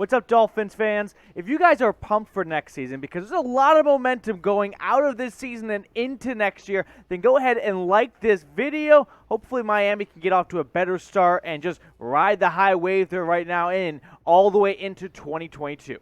What's up, Dolphins fans? If you guys are pumped for next season because there's a lot of momentum going out of this season and into next year, then go ahead and like this video. Hopefully Miami can get off to a better start and just ride the high wave they're right now in all the way into 2022.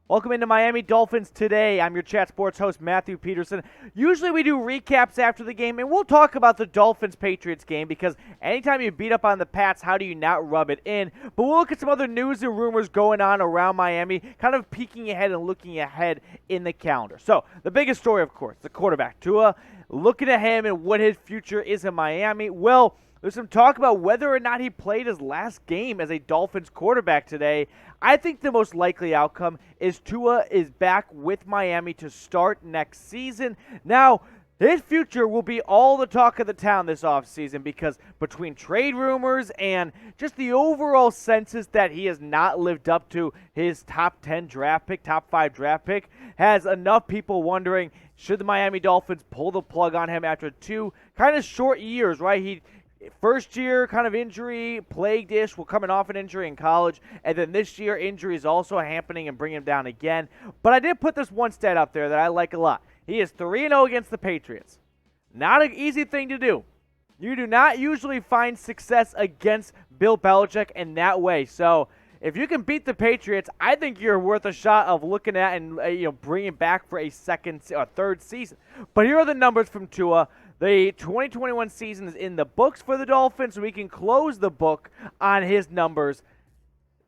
Welcome into Miami Dolphins Today. I'm your chat sports host, Matthew Peterson. Usually we do recaps after the game, and we'll talk about the Dolphins-Patriots game because anytime you beat up on the Pats, how do you not rub it in? But we'll look at some other news and rumors going on around Miami, kind of peeking ahead and looking ahead in the calendar. So the biggest story, of course, the quarterback, Tua, looking at him and what his future is in Miami. Well, there's some talk about whether or not he played his last game as a Dolphins quarterback today. I think the most likely outcome is Tua is back with Miami to start next season. Now, his future will be all the talk of the town this offseason because between trade rumors and just the overall census that he has not lived up to his top 10 draft pick, top 5 draft pick, has enough people wondering, should the Miami Dolphins pull the plug on him after 2 kind of short years, right? First year kind of injury, plagued-ish, we're coming off an injury in college, and then this year injury is also happening and bringing him down again. But I did put this one stat out there that I like a lot. He is 3-0 against the Patriots. Not an easy thing to do. You do not usually find success against Bill Belichick in that way. So if you can beat the Patriots, I think you're worth a shot of looking at and bringing back for a second or third season. But here are the numbers from Tua. The 2021 season is in the books for the Dolphins, so we can close the book on his numbers.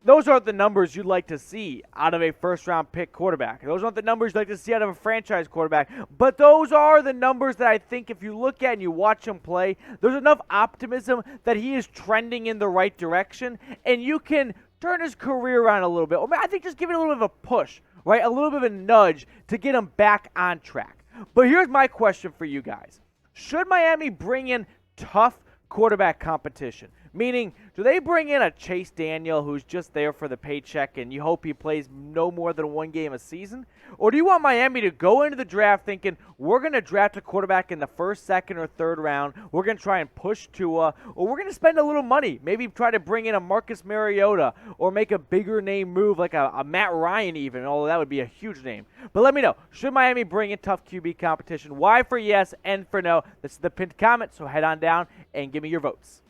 Those aren't the numbers you'd like to see out of a first-round pick quarterback. Those aren't the numbers you'd like to see out of a franchise quarterback. But those are the numbers that I think if you look at and you watch him play, there's enough optimism that he is trending in the right direction, and you can turn his career around a little bit. I think just give it a little bit of a push, right? A little bit of a nudge to get him back on track. But here's my question for you guys. Should Miami bring in tough quarterback competition? Meaning, do they bring in a Chase Daniel who's just there for the paycheck and you hope he plays no more than one game a season? Or do you want Miami to go into the draft thinking, we're going to draft a quarterback in the first, second, or third round, we're going to try and push Tua, or we're going to spend a little money, maybe try to bring in a Marcus Mariota, or make a bigger name move like a Matt Ryan even, although that would be a huge name. But let me know, should Miami bring in tough QB competition? Y for yes, N for no. This is the pinned comment, so head on down and give me your votes.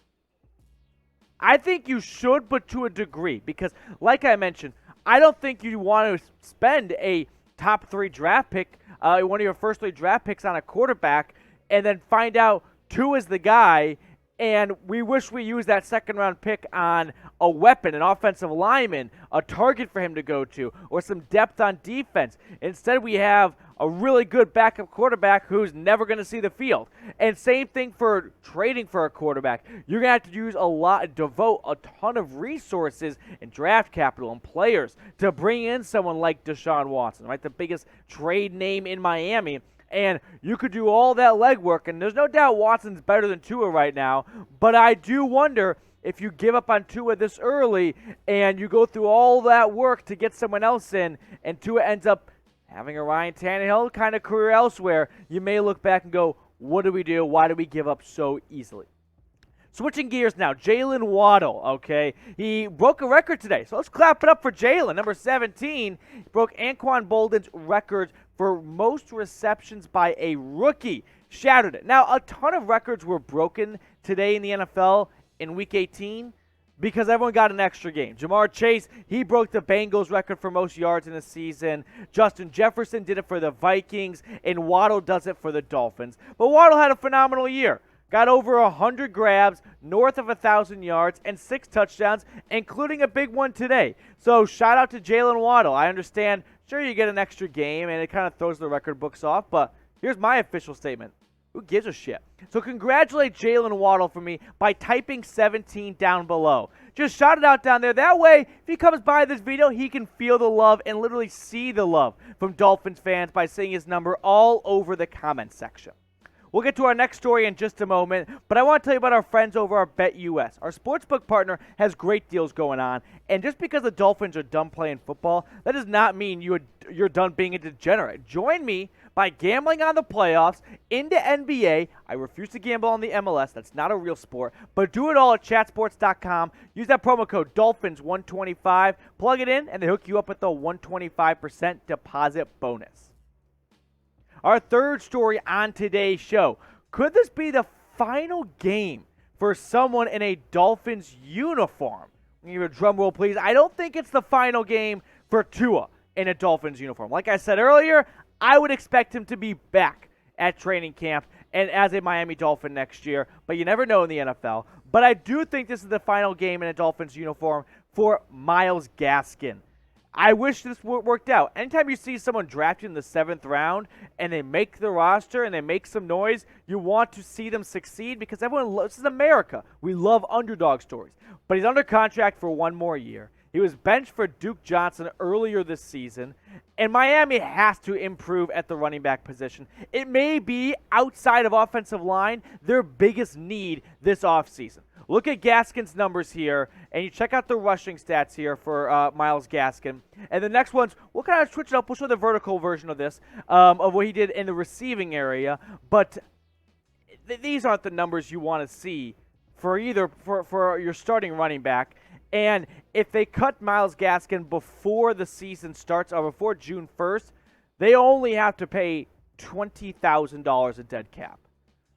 I think you should, but to a degree, because like I mentioned, I don't think you want to spend a top 3 draft pick, one of your first 3 draft picks on a quarterback, and then find out Tua is the guy, and we wish we used that second-round pick on a weapon, an offensive lineman, a target for him to go to, or some depth on defense. Instead, we have a really good backup quarterback who's never going to see the field. And same thing for trading for a quarterback. You're going to have to devote a ton of resources and draft capital and players to bring in someone like Deshaun Watson, right? The biggest trade name in Miami. And you could do all that legwork, and there's no doubt Watson's better than Tua right now, but I do wonder if you give up on Tua this early and you go through all that work to get someone else in, and Tua ends up having a Ryan Tannehill kind of career elsewhere, you may look back and go, what did we do? Why did we give up so easily? Switching gears now, Jaylen Waddle, okay? He broke a record today, so let's clap it up for Jaylen. Number 17, he broke Anquan Boldin's record for most receptions by a rookie. Shattered it. Now, a ton of records were broken today in the NFL in Week 18 because everyone got an extra game. Jamar Chase, he broke the Bengals record for most yards in a season. Justin Jefferson did it for the Vikings, and Waddle does it for the Dolphins. But Waddle had a phenomenal year. Got over 100 grabs, north of 1,000 yards, and 6 touchdowns, including a big one today. So shout out to Jaylen Waddle. I understand, sure, you get an extra game, and it kind of throws the record books off, but here's my official statement. Who gives a shit? So congratulate Jaylen Waddle for me by typing 17 down below. Just shout it out down there. That way, if he comes by this video, he can feel the love and literally see the love from Dolphins fans by seeing his number all over the comment section. We'll get to our next story in just a moment, but I want to tell you about our friends over at BetUS. Our sportsbook partner has great deals going on, and just because the Dolphins are done playing football, that does not mean you're done being a degenerate. Join me by gambling on the playoffs, into NBA. I refuse to gamble on the MLS. That's not a real sport. But do it all at chatsports.com. Use that promo code Dolphins125. Plug it in, and they hook you up with the 125% deposit bonus. Our third story on today's show. Could this be the final game for someone in a Dolphins uniform? Give me a drum roll, please. I don't think it's the final game for Tua in a Dolphins uniform. Like I said earlier, I would expect him to be back at training camp and as a Miami Dolphin next year, but you never know in the NFL. But I do think this is the final game in a Dolphins uniform for Myles Gaskin. I wish this worked out. Anytime you see someone drafted in the 7th round and they make the roster and they make some noise, you want to see them succeed because this is America. We love underdog stories. But he's under contract for 1 more year. He was benched for Duke Johnson earlier this season, and Miami has to improve at the running back position. It may be, outside of offensive line, their biggest need this offseason. Look at Gaskin's numbers here, and you check out the rushing stats here for Myles Gaskin. And the next ones, we'll kind of switch it up. We'll show the vertical version of this, of what he did in the receiving area. But these aren't the numbers you want to see for your starting running back. And if they cut Myles Gaskin before the season starts, or before June 1st, they only have to pay $20,000 of dead cap.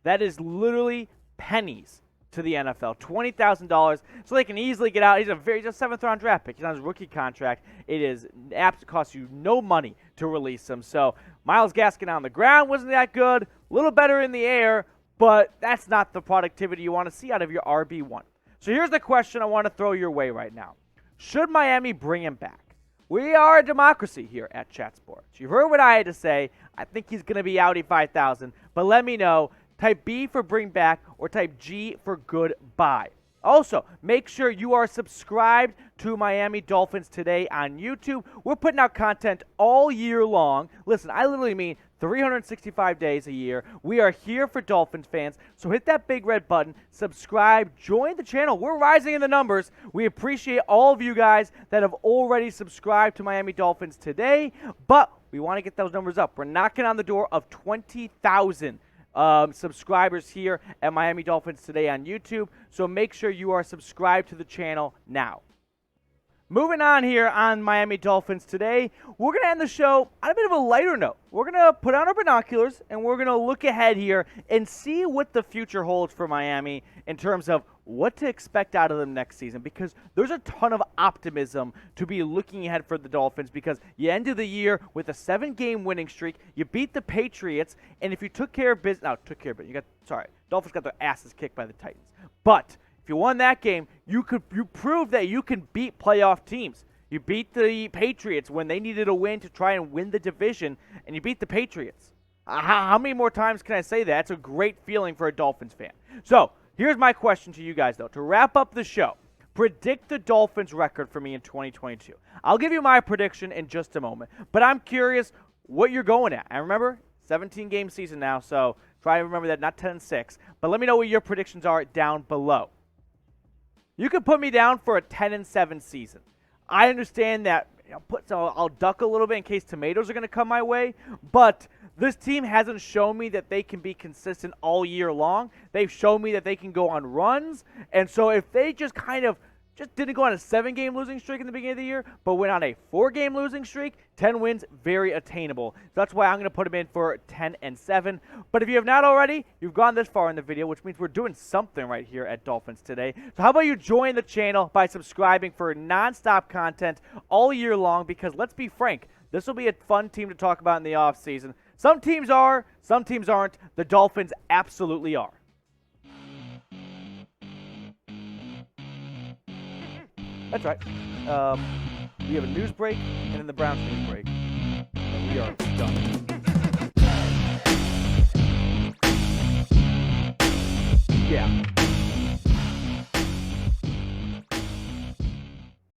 That is literally pennies to the NFL. $20,000, so they can easily get out. He's a 7th-round draft pick. He's on his rookie contract. It costs you no money to release him. So Myles Gaskin on the ground wasn't that good. A little better in the air, but that's not the productivity you want to see out of your RB1. So here's the question I want to throw your way right now. Should Miami bring him back? We are a democracy here at Chat Sports. You've heard what I had to say. I think he's going to be Audi 5000, but let me know. Type B for bring back or type G for goodbye. Also, make sure you are subscribed to Miami Dolphins Today on YouTube. We're putting out content all year long. Listen, I literally mean 365 days a year. We are here for Dolphins fans, so hit that big red button, subscribe, join the channel. We're rising in the numbers. We appreciate all of you guys that have already subscribed to Miami Dolphins Today, but we want to get those numbers up. We're knocking on the door of 20,000 subscribers here at Miami Dolphins Today on YouTube, so make sure you are subscribed to the channel now. Moving on here on Miami Dolphins Today, we're going to end the show on a bit of a lighter note. We're going to put on our binoculars, and we're going to look ahead here and see what the future holds for Miami in terms of what to expect out of them next season, because there's a ton of optimism to be looking ahead for the Dolphins, because you ended the year with a 7-game winning streak. You beat the Patriots, and if you took care of business, Dolphins got their asses kicked by the Titans. But if you won that game, you proved that you can beat playoff teams. You beat the Patriots when they needed a win to try and win the division, and you beat the Patriots. How many more times can I say that? It's a great feeling for a Dolphins fan. So here's my question to you guys, though. To wrap up the show, predict the Dolphins' record for me in 2022. I'll give you my prediction in just a moment, but I'm curious what you're going at. And remember, 17-game season now, so try to remember that, not 10-6. But let me know what your predictions are down below. You can put me down for a 10-7 season. I understand that I'll duck a little bit in case tomatoes are going to come my way, but this team hasn't shown me that they can be consistent all year long. They've shown me that they can go on runs, and so if they just didn't go on a 7-game losing streak in the beginning of the year, but went on a 4-game losing streak, 10 wins, very attainable. So that's why I'm going to put them in for 10-7. But if you have not already, you've gone this far in the video, which means we're doing something right here at Dolphins Today. So how about you join the channel by subscribing for nonstop content all year long, because let's be frank, this will be a fun team to talk about in the offseason. Some teams are, some teams aren't. The Dolphins absolutely are. That's right. We have a news break, and then the Browns news break. And we are done.